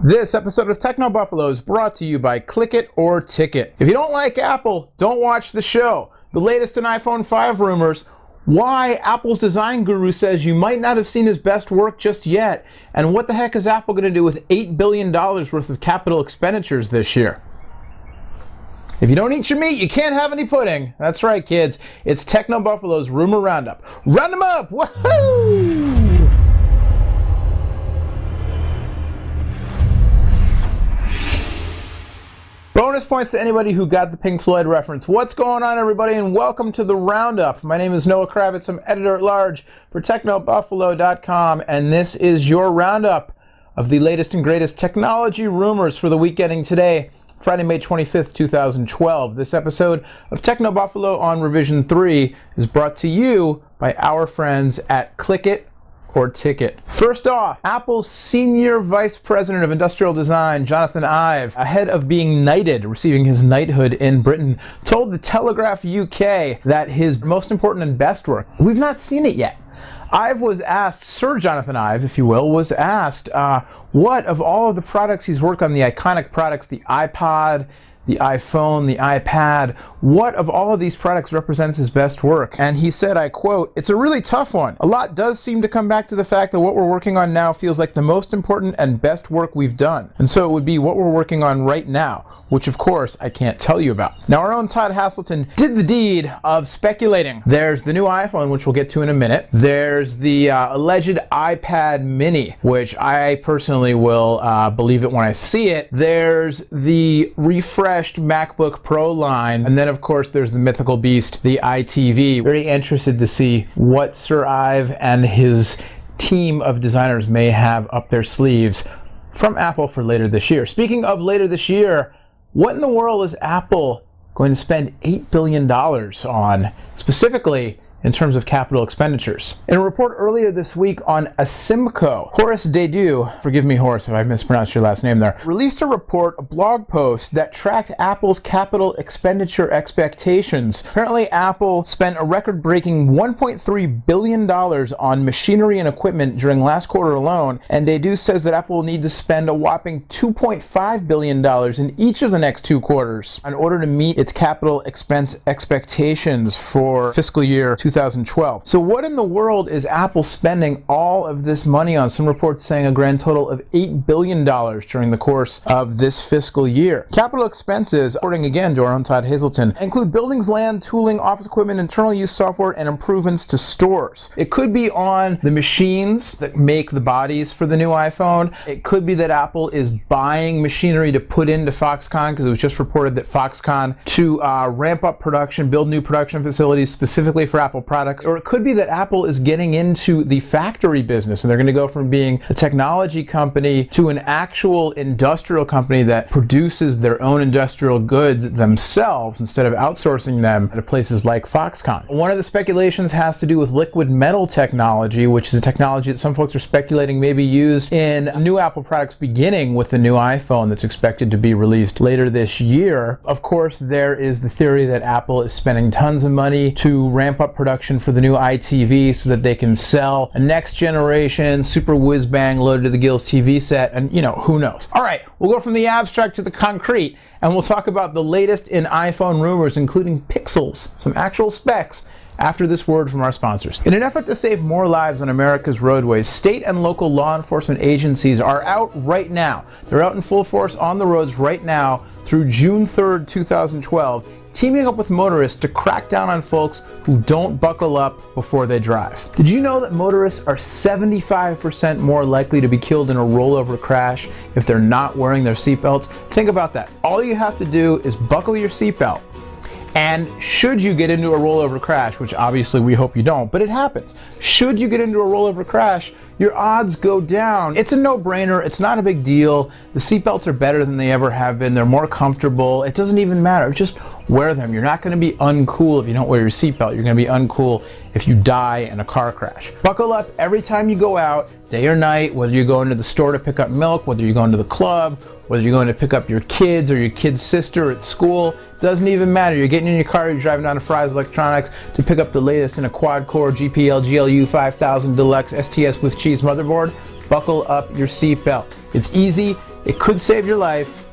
This episode of Techno Buffalo is brought to you by Click It or Ticket. If you don't like Apple, don't watch the show. The latest in iPhone 5 rumors, why Apple's design guru says you might not have seen his best work just yet, and what the heck is Apple going to do with $8 billion worth of capital expenditures this year? If you don't eat your meat, you can't have any pudding. That's right, kids. It's Techno Buffalo's Rumor Roundup. Round them up! Woohoo! Bonus points to anybody who got the Pink Floyd reference. What's going on, everybody, and welcome to the Roundup. My name is Noah Kravitz. I'm editor-at-large for TechnoBuffalo.com, and this is your Roundup of the latest and greatest technology rumors for the week ending today, Friday, May 25th, 2012. This episode of Techno Buffalo on Revision 3 is brought to you by our friends at Click It or Ticket. First off, Apple's Senior Vice President of Industrial Design, Jonathan Ive, ahead of being knighted, receiving his knighthood in Britain, told the Telegraph UK that his most important and best work, we've not seen it yet. Ive was asked, Sir Jonathan Ive, if you will, was asked what of all of the products he's worked on, the iconic products, the iPod, the iPhone, the iPad, what of all of these products represents his best work? And he said, I quote, "It's a really tough one. A lot does seem to come back to the fact that what we're working on now feels like the most important and best work we've done. And so it would be what we're working on right now, which of course I can't tell you about." Now our own Todd Haselton did the deed of speculating. There's the new iPhone, which we'll get to in a minute. There's the alleged iPad mini, which I personally will believe it when I see it. There's the refreshed MacBook Pro line, and then of course there's the mythical beast, the iTV. Very interested to see what Sir Ive and his team of designers may have up their sleeves from Apple for later this year. Speaking of later this year, what in the world is Apple going to spend $8 billion on, specifically in terms of capital expenditures? In a report earlier this week on Asimco, Horace Dediu, forgive me Horace if I mispronounced your last name there, released a report, a blog post that tracked Apple's capital expenditure expectations. Apparently Apple spent a record-breaking $1.3 billion on machinery and equipment during last quarter alone, and Dediu says that Apple will need to spend a whopping $2.5 billion in each of the next 2 quarters in order to meet its capital expense expectations for fiscal year 2012. So what in the world is Apple spending all of this money on? Some reports saying a grand total of $8 billion during the course of this fiscal year. Capital expenses, according again to our own Todd Haselton, include buildings, land, tooling, office equipment, internal use software, and improvements to stores. It could be on the machines that make the bodies for the new iPhone. It could be that Apple is buying machinery to put into Foxconn, because it was just reported that Foxconn to ramp up production, build new production facilities specifically for Apple products. Or it could be that Apple is getting into the factory business and they're going to go from being a technology company to an actual industrial company that produces their own industrial goods themselves instead of outsourcing them to places like Foxconn. One of the speculations has to do with liquid metal technology, which is a technology that some folks are speculating may be used in new Apple products beginning with the new iPhone that's expected to be released later this year. Of course, there is the theory that Apple is spending tons of money to ramp up production for the new iTV so that they can sell a next generation super whiz-bang loaded to the gills TV set, and you know, who knows. All right, we'll go from the abstract to the concrete, and we'll talk about the latest in iPhone rumors, including pixels, some actual specs, after this word from our sponsors. In an effort to save more lives on America's roadways, state and local law enforcement agencies are out right now. They're out in full force on the roads right now through June 3rd, 2012, teaming up with motorists to crack down on folks who don't buckle up before they drive. Did you know that motorists are 75% more likely to be killed in a rollover crash if they're not wearing their seatbelts? Think about that. All you have to do is buckle your seatbelt. And should you get into a rollover crash, which obviously we hope you don't, but it happens. Should you get into a rollover crash, your odds go down. It's a no-brainer. It's not a big deal. The seatbelts are better than they ever have been. They're more comfortable. It doesn't even matter. Just wear them. You're not going to be uncool if you don't wear your seatbelt. You're going to be uncool if you die in a car crash. Buckle up every time you go out, day or night, whether you're going to the store to pick up milk, whether you're going to the club, whether you're going to pick up your kids or your kid's sister at school, doesn't even matter. You're getting in your car, you're driving down to Fry's Electronics to pick up the latest in a quad-core GPL GLU 5000 Deluxe STS with cheese motherboard, buckle up your seatbelt. It's easy, it could save your life,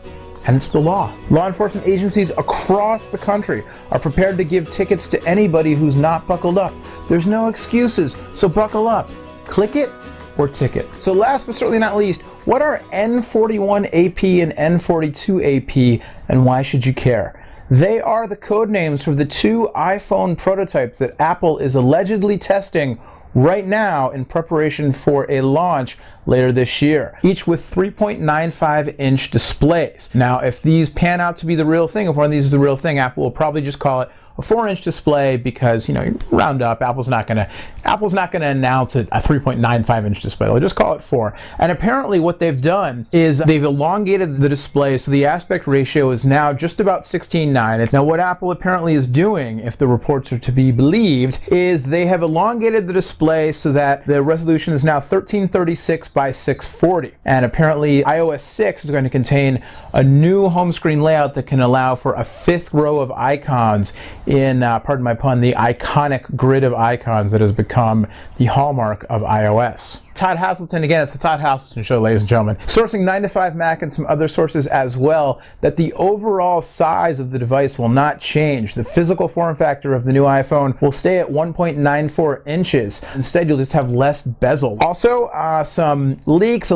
and it's the law. Law enforcement agencies across the country are prepared to give tickets to anybody who's not buckled up. There's no excuses, so buckle up. Click it or ticket. So last but certainly not least, what are N41AP and N42AP, and why should you care? They are the code names for the two iPhone prototypes that Apple is allegedly testing right now in preparation for a launch later this year, each with 3.95-inch displays. Now, if these pan out to be the real thing, if one of these is the real thing, Apple will probably just call it a 4-inch display because, you know, round up, Apple's not gonna announce a 3.95-inch display. They'll just call it 4. And apparently what they've done is they've elongated the display, so the aspect ratio is now just about 16:9. Now what Apple apparently is doing, if the reports are to be believed, is they have elongated the display so that the resolution is now 1336 by 640. And apparently iOS 6 is going to contain a new home screen layout that can allow for a 5th row of icons in, pardon my pun, the iconic grid of icons that has become the hallmark of iOS. Todd Haselton, again, it's the Todd Haselton Show, ladies and gentlemen, sourcing 9to5Mac and some other sources as well, that the overall size of the device will not change. The physical form factor of the new iPhone will stay at 1.94 inches. Instead, you'll just have less bezel. Also, some alleged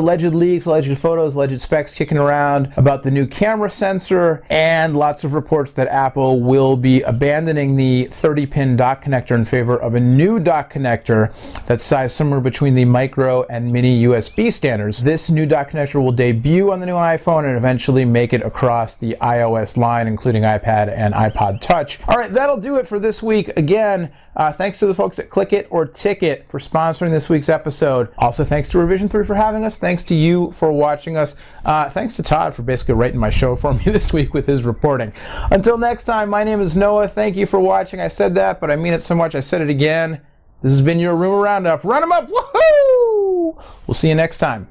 photos, alleged specs kicking around about the new camera sensor, and lots of reports that Apple will be abandoning the 30-pin dock connector in favor of a new dock connector that's sized somewhere between the micro and mini USB standards. This new dock connector will debut on the new iPhone and eventually make it across the iOS line, including iPad and iPod Touch. All right, that'll do it for this week. Again, thanks to the folks at Click It or Ticket for sponsoring this week's episode. Also, thanks to Revision 3 for having us. Thanks to you for watching us. Thanks to Todd for basically writing my show for me this week with his reporting. Until next time, my name is Noah. Thank you for watching. I said that, but I mean it so much I said it again. This has been your Rumor Roundup. Run 'em up! Woohoo! We'll see you next time.